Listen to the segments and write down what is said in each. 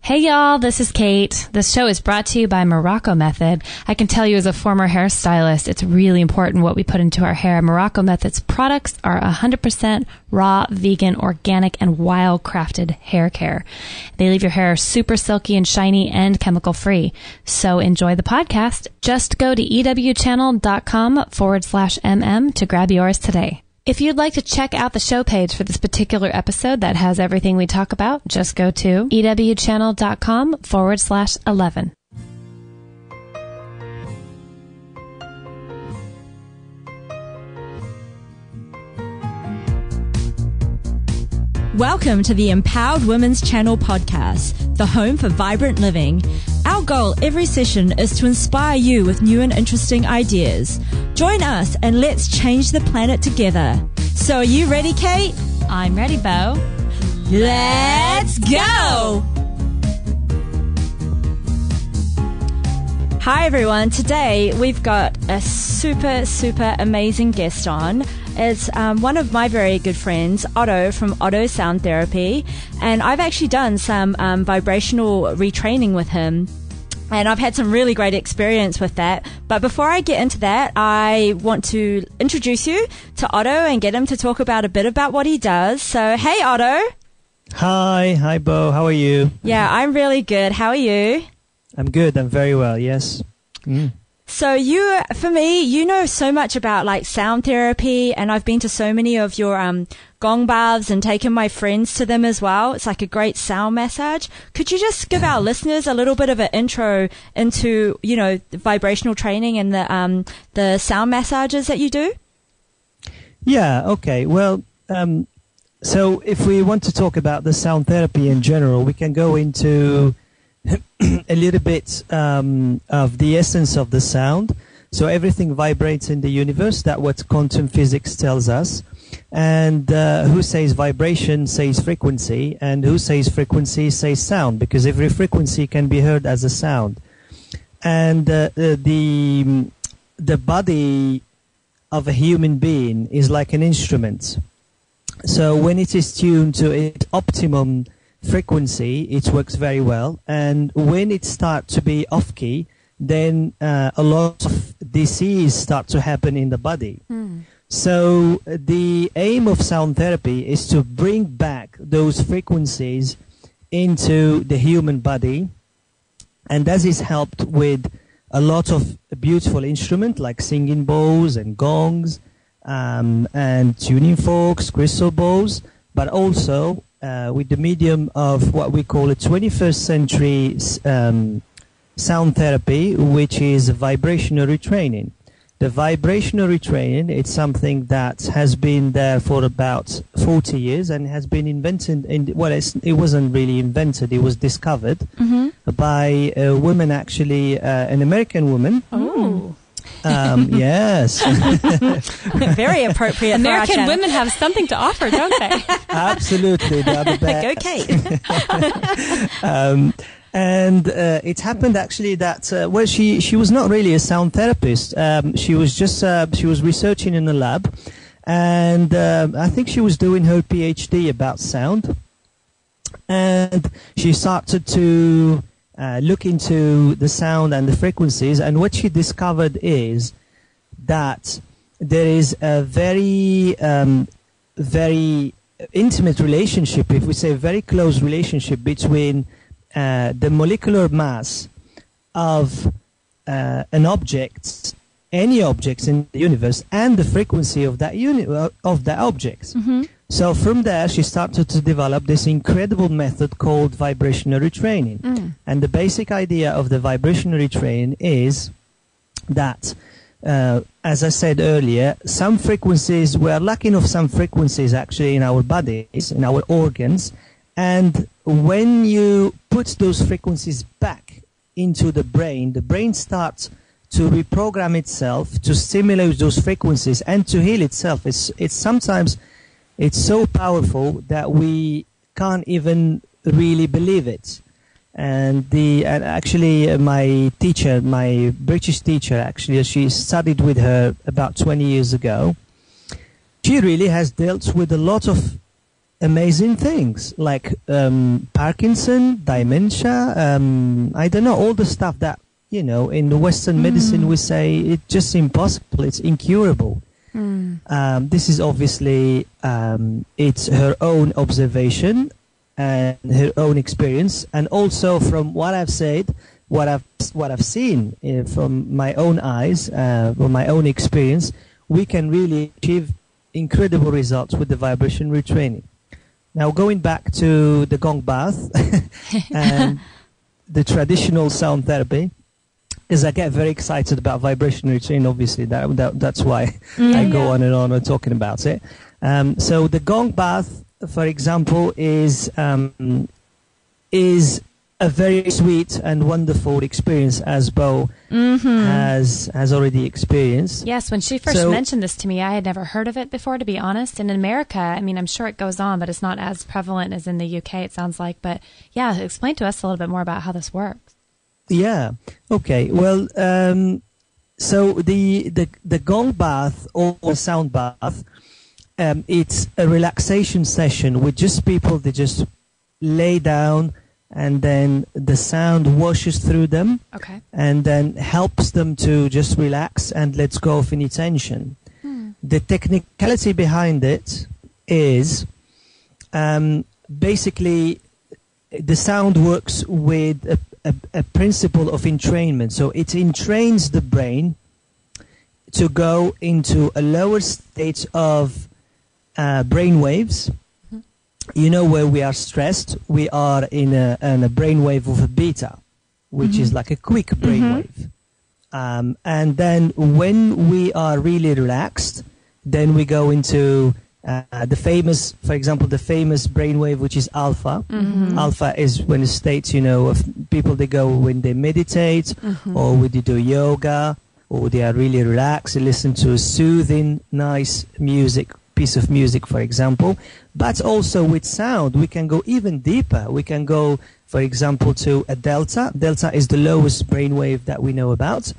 Hey y'all, this is Kate. This show is brought to you by Morocco Method. I can tell you as a former hairstylist, it's really important what we put into our hair. Morocco Method's products are 100% raw, vegan, organic, and wild-crafted hair care. They leave your hair super silky and shiny and chemical-free. So enjoy the podcast. Just go to ewchannel.com/mm to grab yours today. If you'd like to check out the show page for this particular episode that has everything we talk about, just go to ewchannel.com/11. Welcome to the Empowered Women's Channel podcast, the home for vibrant living. Our goal every session is to inspire you with new and interesting ideas. Join us and let's change the planet together. So are you ready, Kate? I'm ready, Bo. Let's go! Hi everyone, today we've got a super amazing guest on. It's one of my very good friends, Otto from Otto Sound Therapy, and I've actually done some vibrational retraining with him, and I've had some really great experience with that. But before I get into that, I want to introduce you to Otto and get him to talk about a bit about what he does. So, hey Otto. Hi Bo, how are you? Yeah, I'm really good. How are you? I'm good, I'm very well, yes. So for me, you know so much about like sound therapy, and I've been to so many of your Gong Baths and taken my friends to them as well. It's like a great sound massage. Could you just give our listeners a little bit of an intro into, you know, the vibrational training and the sound massages that you do? Yeah, okay. Well, so if we want to talk about the sound therapy in general, we can go into a little bit of the essence of the sound. So everything vibrates in the universe. That's what quantum physics tells us. And who says vibration says frequency, and who says frequency says sound, because every frequency can be heard as a sound. And the body of a human being is like an instrument. So when it is tuned to its optimum frequency, it works very well, and when it starts to be off key, then a lot of disease start to happen in the body. So the aim of sound therapy is to bring back those frequencies into the human body, and that is helped with a lot of beautiful instruments like singing bowls and gongs, and tuning forks, crystal bowls, but also with the medium of what we call a 21st century sound therapy, which is vibrational retraining. The vibrational retraining, it's something that has been there for about 40 years and has been invented. It wasn't really invented, it was discovered by a woman, actually, an American woman. Oh. Yes. Very appropriate. American women have something to offer, don't they? Absolutely. They are the best. Go Kate. And it happened actually that, well, she was not really a sound therapist. She was just, she was researching in a lab, and I think she was doing her PhD about sound. And she started to look into the sound and the frequencies, and what she discovered is that there is a very intimate relationship, if we say very close relationship, between the molecular mass of an object, any objects in the universe, and the frequency of that object. So from there, she started to develop this incredible method called vibrational retraining. And the basic idea of the vibrational retraining is that, as I said earlier, some frequencies, we're lacking of some frequencies actually in our bodies, in our organs. And when you put those frequencies back into the brain starts to reprogram itself, to stimulate those frequencies and to heal itself. It's sometimes it's so powerful that we can't even really believe it. And actually my teacher, my British teacher, actually, she studied with her about 20 years ago. She really has dealt with a lot of amazing things like Parkinson, dementia, I don't know, all the stuff that, in the Western medicine we say it's just impossible, it's incurable. This is obviously, it's her own observation and her own experience, and also from what I've said, what I've seen from my own eyes, from my own experience, we can really achieve incredible results with the vibration retraining. Now, going back to the Gong Bath and the traditional sound therapy, because I get very excited about vibration retraining, obviously, that's why I go on and on talking about it. So the Gong Bath, for example, is a very sweet and wonderful experience, as Bo has already experienced. Yes, when she first mentioned this to me, I had never heard of it before, to be honest. And in America, I mean, I'm sure it goes on, but it's not as prevalent as in the UK, it sounds like. But yeah, explain to us a little bit more about how this works. Yeah. Okay. Well, so the Gong Bath or Sound Bath, it's a relaxation session with just people that just lay down, and then the sound washes through them, and then helps them to just relax and let go of any tension. The technicality behind it is basically the sound works with a principle of entrainment. So it entrains the brain to go into a lower state of brain waves. Where we are stressed, we are in a brainwave of a beta, which is like a quick brainwave. And then when we are really relaxed, then we go into the famous brainwave, which is alpha. Alpha is when the states, of people, they go when they meditate, or when they do yoga, or they are really relaxed, they listen to a soothing, nice piece of music, for example. But also with sound, we can go even deeper. We can go, for example, to a delta. Delta is the lowest brainwave that we know about.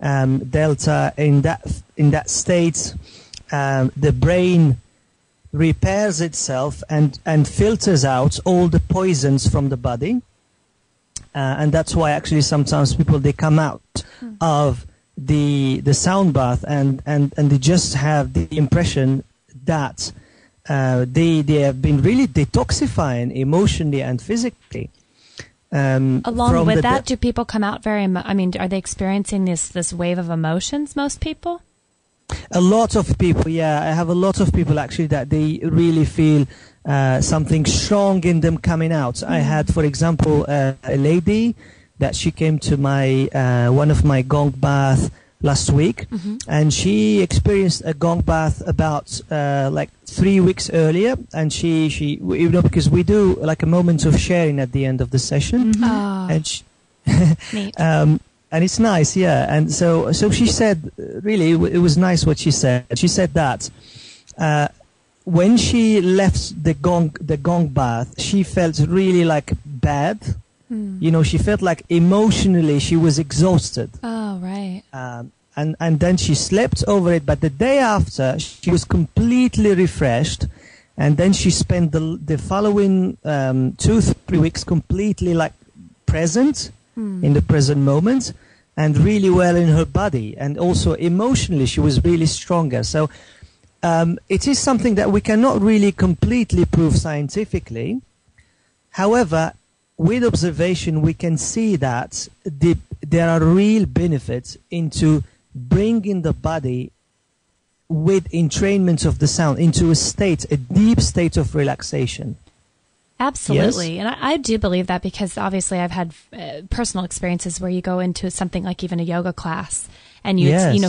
Delta, in that state, the brain repairs itself and filters out all the poisons from the body. And that's why actually sometimes people, they come out of the sound bath and they just have the impression that they have been really detoxifying emotionally and physically. Along with that, do people come out are they experiencing this wave of emotions, most people? A lot of people, yeah. I have a lot of people actually that they really feel something strong in them coming out. I had, for example, a lady that she came to one of my Gong Bath last week, and she experienced a Gong Bath about 3 weeks earlier, and she because we do like a moment of sharing at the end of the session, and she, neat. And it's nice, yeah. And so she said, really, it was nice what she said. She said that when she left the Gong Bath, she felt really like bad. She felt like emotionally she was exhausted. Oh, right. And then she slept over it, but the day after she was completely refreshed, and then she spent the following 2-3 weeks completely like present in the present moment, and really well in her body, and also emotionally she was really stronger. So it is something that we cannot really completely prove scientifically. However, with observation, we can see that there are real benefits into bringing the body with entrainment of the sound into a deep state of relaxation. Absolutely. Yes? And I do believe that, because obviously I've had personal experiences where you go into something like even a yoga class, and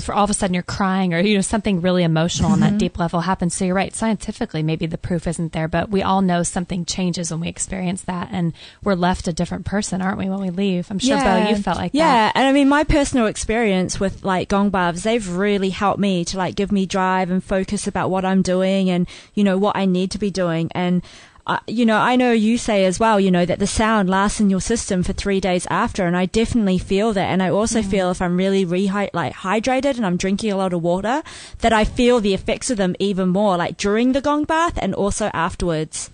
for all of a sudden you're crying, or something really emotional on that deep level happens. So you're right, scientifically maybe the proof isn't there, but we all know something changes when we experience that, and we're left a different person, aren't we, when we leave? I'm sure, Bo, you felt like that. Yeah, and I mean, my personal experience with like Gong Baths, they've really helped me to like give me drive and focus about what I'm doing, and what I need to be doing. And I know you say as well, that the sound lasts in your system for 3 days after, and I definitely feel that. And I also feel if I'm really hydrated and I'm drinking a lot of water, that I feel the effects of them even more, like during the Gong Bath and also afterwards.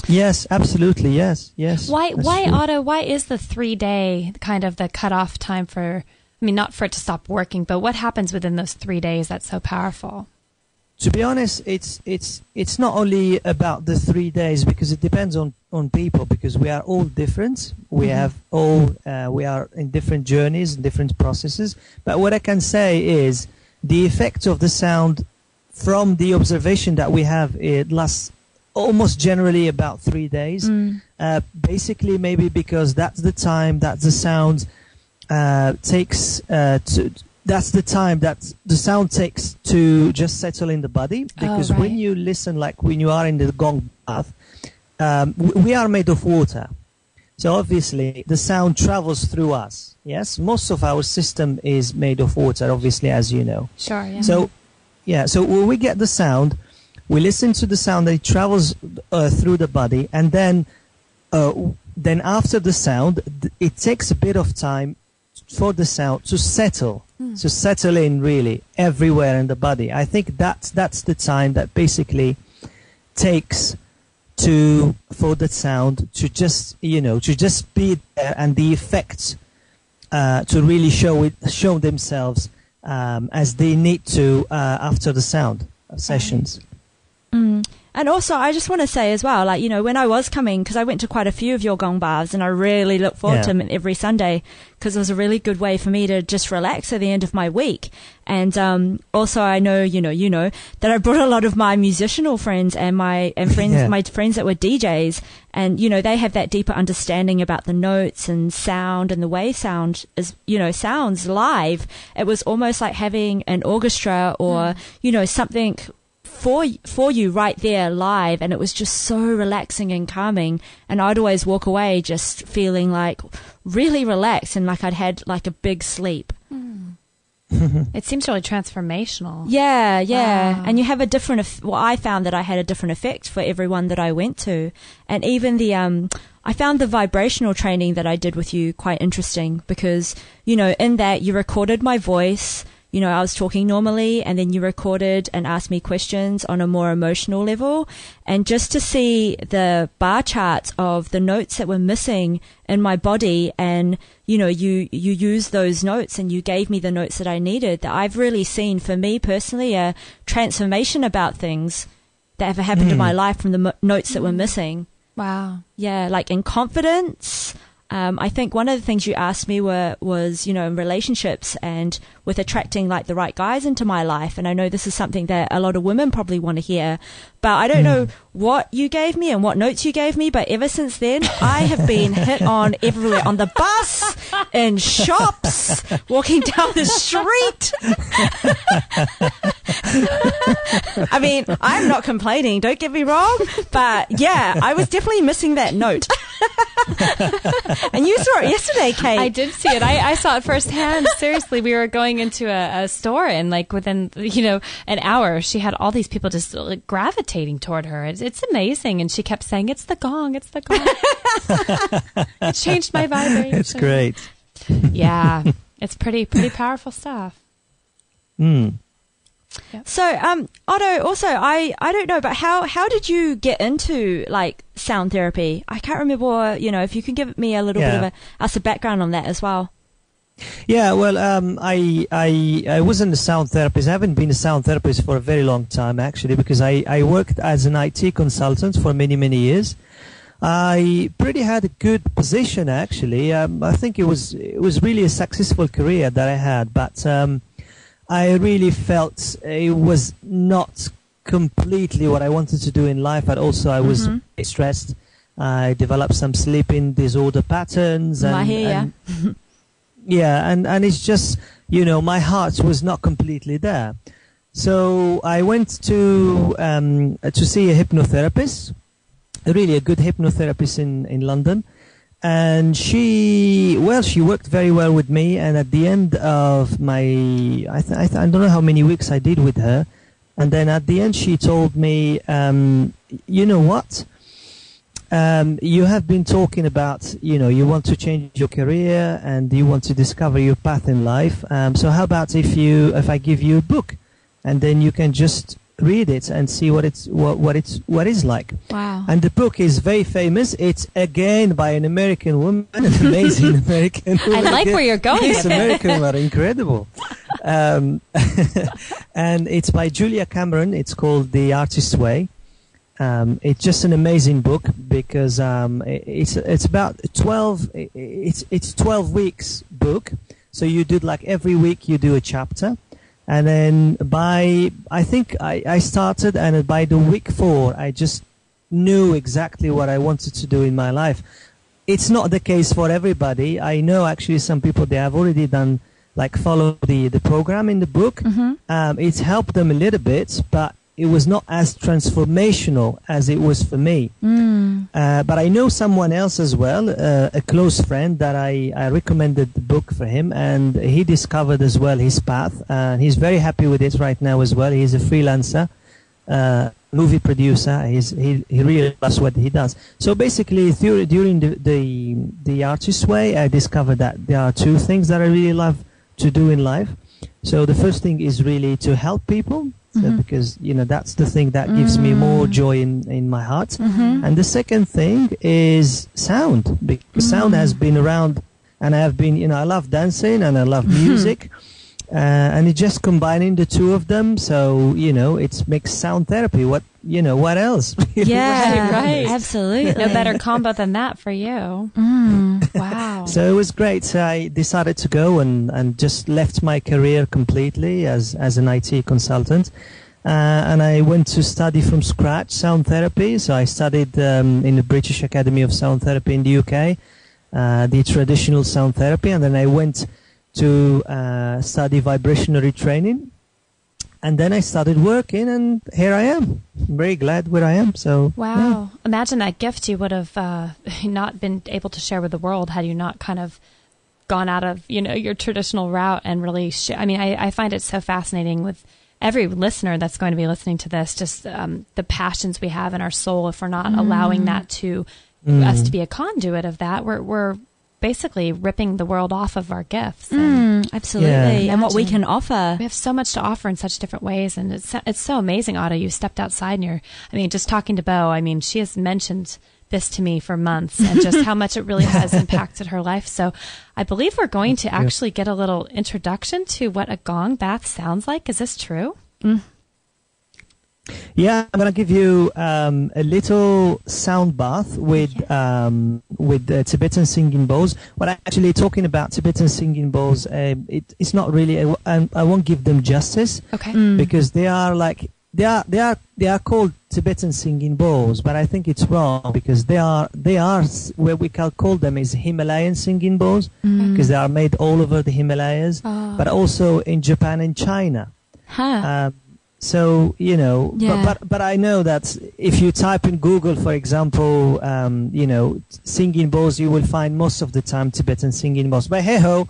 Yes, absolutely. Yes. Why, That's true. Otto, why is the 3-day kind of the cutoff time for, I mean, not for it to stop working, but what happens within those 3 days that's so powerful? To be honest, it's not only about the 3 days, because it depends on people, because we are all different. We have we are in different journeys, different processes. But what I can say is the effect of the sound from the observation that we have, it lasts almost generally about 3 days. Basically, maybe because that's the time that the sound takes that's the time that the sound takes to just settle in the body. Because when you listen, like when you are in the Gong Bath, we are made of water. So obviously the sound travels through us. Yes, most of our system is made of water, obviously, as you know. Sure, yeah. So when we get the sound, we listen to the sound, that it travels through the body, and then after the sound, it takes a bit of time for the sound to settle in really everywhere in the body. I think that's the time that basically takes for the sound to just be there, and the effects to really show themselves as they need to after the sound sessions. And also, I just want to say as well, like, when I was coming, because I went to quite a few of your Gong Baths, and I really look forward to them every Sunday, because it was a really good way for me to just relax at the end of my week. And also, I know, that I brought a lot of my musicianal friends and my friends that were DJs, and, they have that deeper understanding about the notes and sound and the way sound is, sounds live. It was almost like having an orchestra or, something for you right there live, and it was just so relaxing and calming, and I'd always walk away just feeling like really relaxed and like I'd had like a big sleep. It seems really transformational. Yeah. Wow. And you have a different, I found that I had a different effect for everyone that I went to. And even I found the vibrational training that I did with you quite interesting, because, in that you recorded my voice. I was talking normally, and then you recorded and asked me questions on a more emotional level. And just to see the bar charts of the notes that were missing in my body, and, you used those notes and you gave me the notes that I needed, that I've really seen, for me personally, a transformation about things that have happened in my life from the notes that were missing. Wow. Yeah, like in confidence. I think one of the things you asked me was, in relationships and with attracting like the right guys into my life. And I know this is something that a lot of women probably want to hear, but I don't know what you gave me and what notes you gave me. But ever since then, I have been hit on everywhere, on the bus, in shops, walking down the street. I mean, I'm not complaining, don't get me wrong, but yeah, I was definitely missing that note. And you saw it yesterday, Kate. I did see it. I saw it firsthand. Seriously, we were going into a store, and like within an hour, she had all these people just like gravitating toward her. It's amazing, and she kept saying, "It's the gong, it's the gong." It changed my vibration. It's great. Yeah, it's pretty powerful stuff. Yep. So, Otto, also, I don't know, but how did you get into like sound therapy? I can't remember, if you can give me a little bit of a background on that as well. Yeah, well, I wasn't a sound therapist. I haven't been a sound therapist for a very long time, actually, because I worked as an IT consultant for many, many years. I pretty had a good position, actually. I think it was really a successful career that I had, but I really felt it was not completely what I wanted to do in life. But also I was stressed. I developed some sleeping disorder patterns. And it's just, my heart was not completely there. So I went to see a hypnotherapist, really a good hypnotherapist in London. And she worked very well with me. And at the end of my, I don't know how many weeks I did with her. And then at the end, she told me, you know what? You have been talking about, you want to change your career and you want to discover your path in life. So how about if I give you a book, and then you can just read it and see what it's like. Wow. And the book is very famous. It's again by an American woman, an amazing American woman. I like where you're going These with it. Americans are incredible. And it's by Julia Cameron. It's called The Artist's Way. It's just an amazing book because it's about 12 weeks book. So you do like every week you do a chapter. And then I think I started, and by the week 4, I just knew exactly what I wanted to do in my life. It's not the case for everybody. I know actually some people, they have already done, like, follow the program in the book. Mm-hmm. It's helped them a little bit, but it was not as transformational as it was for me. But I know someone else as well, a close friend, that I recommended the book for him, and he discovered as well his path, and he's very happy with it right now as well. He's a freelancer, movie producer. He really loves what he does. So basically, during the Artist's Way, I discovered that there are 2 things that I really love to do in life. So the first thing is really to help people. So because, that's the thing that gives me more joy in my heart. And the second thing is sound, because sound has been around, and I have been, I love dancing and I love music, and it just combining the 2 of them. So, it makes sound therapy. What else? Yeah, Right. Absolutely. No better combo than that for you. Wow. So it was great. So I decided to go and just left my career completely as an IT consultant. And I went to study from scratch sound therapy. So I studied in the British Academy of Sound Therapy in the UK, the traditional sound therapy. And then I went to study vibrational retraining. And then I started working, and here I am. I'm very glad where I am. So wow. Yeah. Imagine that gift you would have not been able to share with the world had you not kind of gone out of, your traditional route and really I find it so fascinating with every listener that's going to be listening to this, just the passions we have in our soul. If we're not allowing that to us to be a conduit of that, we're basically ripping the world off of our gifts. Absolutely. Yeah. And what we can offer. We have so much to offer in such different ways, and it's so amazing, Otto. You stepped outside, and just talking to Bo. She has mentioned this to me for months, and just how much it really has impacted her life. So, I believe we're going to actually get a little introduction to what a gong bath sounds like. Is this true? Yeah, I'm gonna give you a little sound bath with Tibetan singing bowls. But actually, talking about Tibetan singing bowls, it's not really. I won't give them justice. Okay. Because they are called Tibetan singing bowls, but I think it's wrong because they are where we can call them is Himalayan singing bowls because they are made all over the Himalayas, but also in Japan and China. So, but I know that if you type in Google, for example, singing bowls, you will find most of the time Tibetan singing bowls. But hey-ho,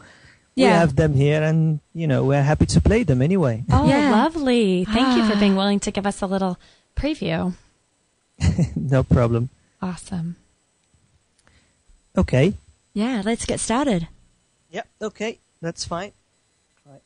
we have them here, and, we're happy to play them anyway. Oh, lovely. Thank you for being willing to give us a little preview. No problem. Awesome. Okay. Yeah, let's get started. Yep, okay. That's fine. Right.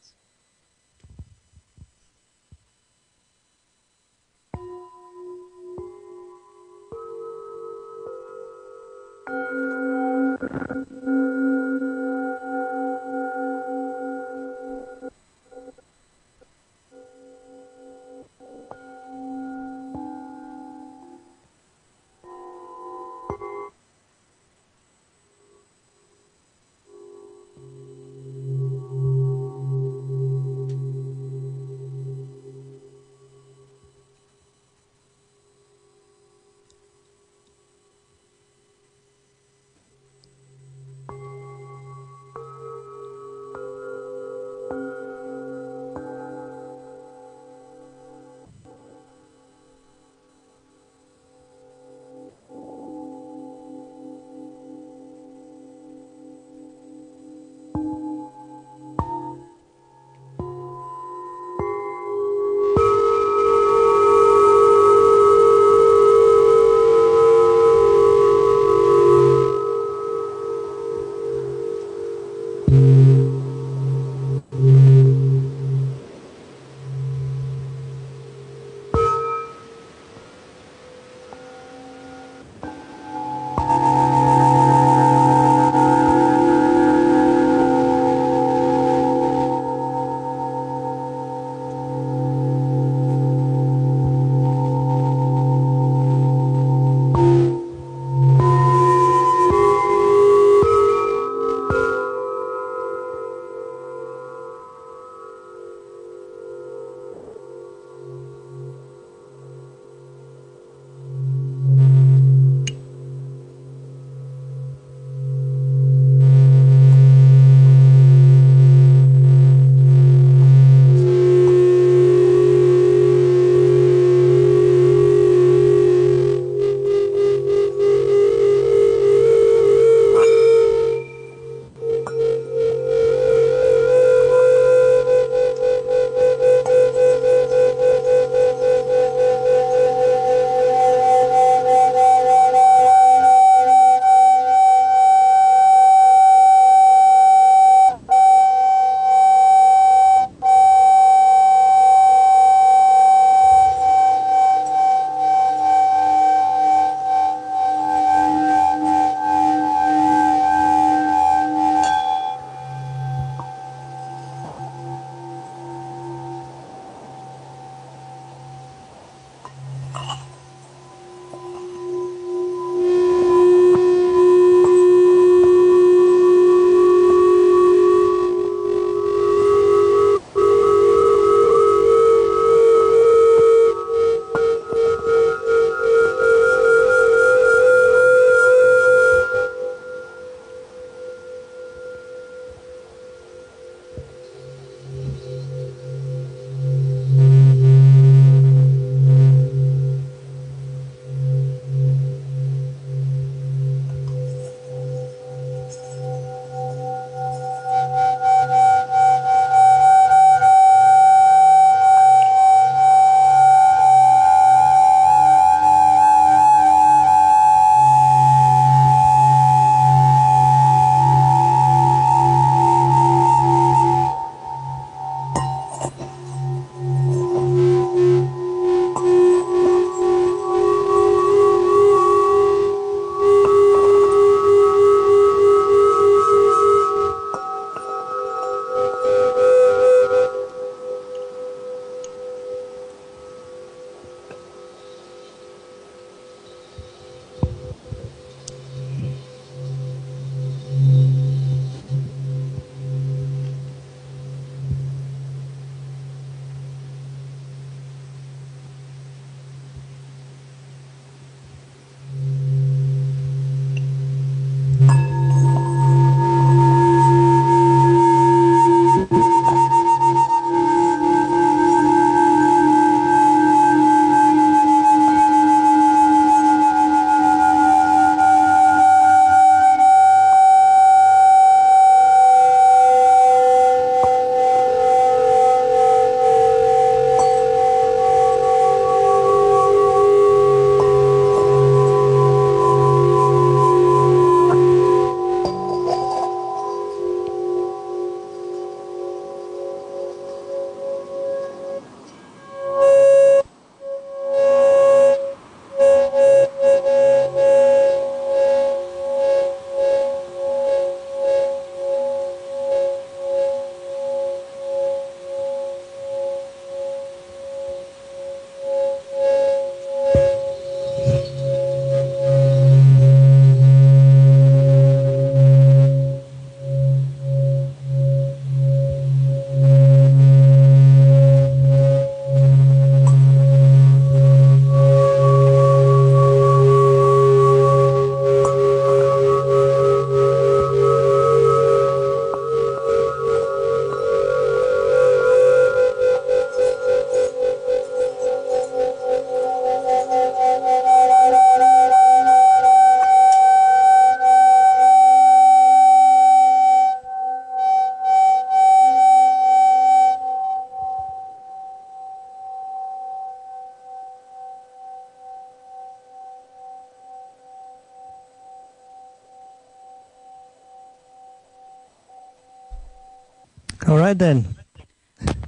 All right, then.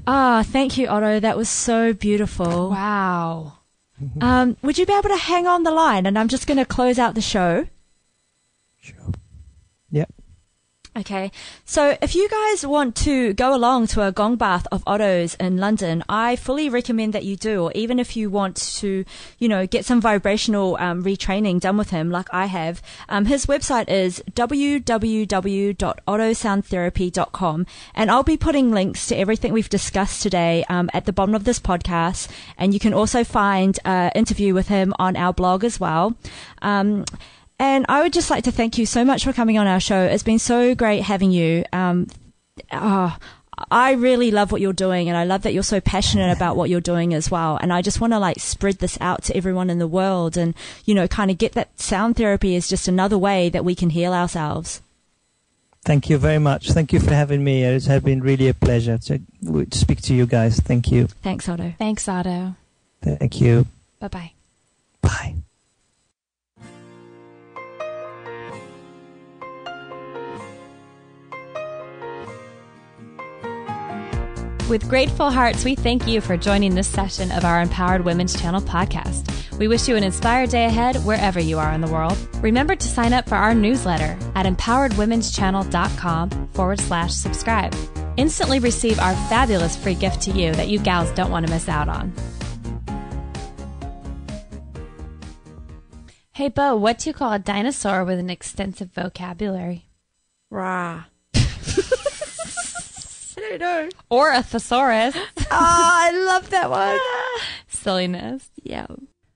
Thank you, Otto. That was so beautiful. Wow. Would you be able to hang on the line? And I'm just going to close out the show. Sure. Yep. Okay, so if you guys want to go along to a Gong Bath of Otto's in London, I fully recommend that you do, or even if you want to, get some vibrational retraining done with him like I have, his website is www.ottosoundtherapy.com, and I'll be putting links to everything we've discussed today at the bottom of this podcast, and you can also find an interview with him on our blog as well. And I would just like to thank you so much for coming on our show. It's been so great having you. I really love what you're doing, and I love that you're so passionate about what you're doing as well. And I just want to spread this out to everyone in the world, and kind of get that sound therapy is just another way that we can heal ourselves. Thank you very much. Thank you for having me. It has been really a pleasure to speak to you guys. Thank you. Thanks, Otto. Thanks, Otto. Thank you. Bye-bye. Bye. With grateful hearts, we thank you for joining this session of our Empowered Women's Channel podcast. We wish you an inspired day ahead wherever you are in the world. Remember to sign up for our newsletter at empoweredwomenschannel.com/subscribe. Instantly receive our fabulous free gift to you that you gals don't want to miss out on. Hey, Bo, what do you call a dinosaur with an extensive vocabulary? Rah. I don't know. Or a thesaurus. I love that one. Silliness. Yeah.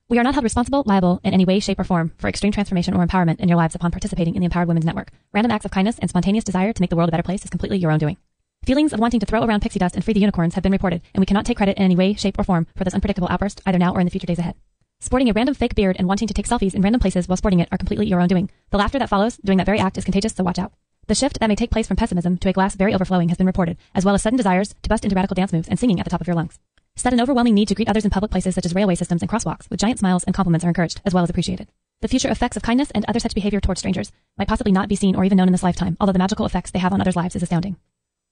We are not held responsible, liable in any way, shape, or form for extreme transformation or empowerment in your lives upon participating in the Empowered Women's Network. Random acts of kindness and spontaneous desire to make the world a better place is completely your own doing. Feelings of wanting to throw around pixie dust and free the unicorns have been reported, and we cannot take credit in any way, shape, or form for this unpredictable outburst, either now or in the future days ahead. Sporting a random fake beard and wanting to take selfies in random places while sporting it are completely your own doing. The laughter that follows doing that very act is contagious, so watch out. The shift that may take place from pessimism to a glass very overflowing has been reported, as well as sudden desires to bust into radical dance moves and singing at the top of your lungs. Set an overwhelming need to greet others in public places such as railway systems and crosswalks with giant smiles and compliments are encouraged, as well as appreciated. The future effects of kindness and other such behavior towards strangers might possibly not be seen or even known in this lifetime, although the magical effects they have on others' lives is astounding.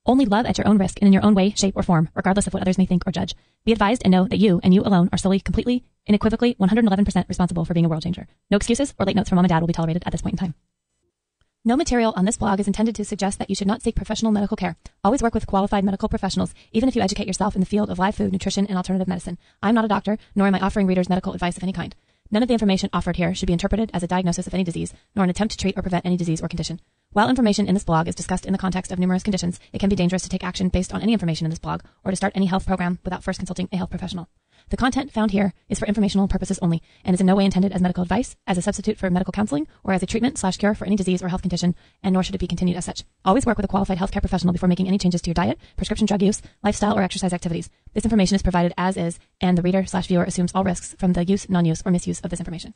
Only love at your own risk and in your own way, shape, or form, regardless of what others may think or judge. Be advised and know that you and you alone are solely, completely, unequivocally, 111% responsible for being a world changer. No excuses or late notes from mom and dad will be tolerated at this point in time. No material on this blog is intended to suggest that you should not seek professional medical care. Always work with qualified medical professionals, even if you educate yourself in the field of live food, nutrition, and alternative medicine. I'm not a doctor, nor am I offering readers medical advice of any kind. None of the information offered here should be interpreted as a diagnosis of any disease, nor an attempt to treat or prevent any disease or condition. While information in this blog is discussed in the context of numerous conditions, it can be dangerous to take action based on any information in this blog or to start any health program without first consulting a health professional. The content found here is for informational purposes only and is in no way intended as medical advice, as a substitute for medical counseling, or as a treatment/cure for any disease or health condition, and nor should it be continued as such. Always work with a qualified healthcare professional before making any changes to your diet, prescription drug use, lifestyle, or exercise activities. This information is provided as is, and the reader/viewer assumes all risks from the use, non-use, or misuse of this information.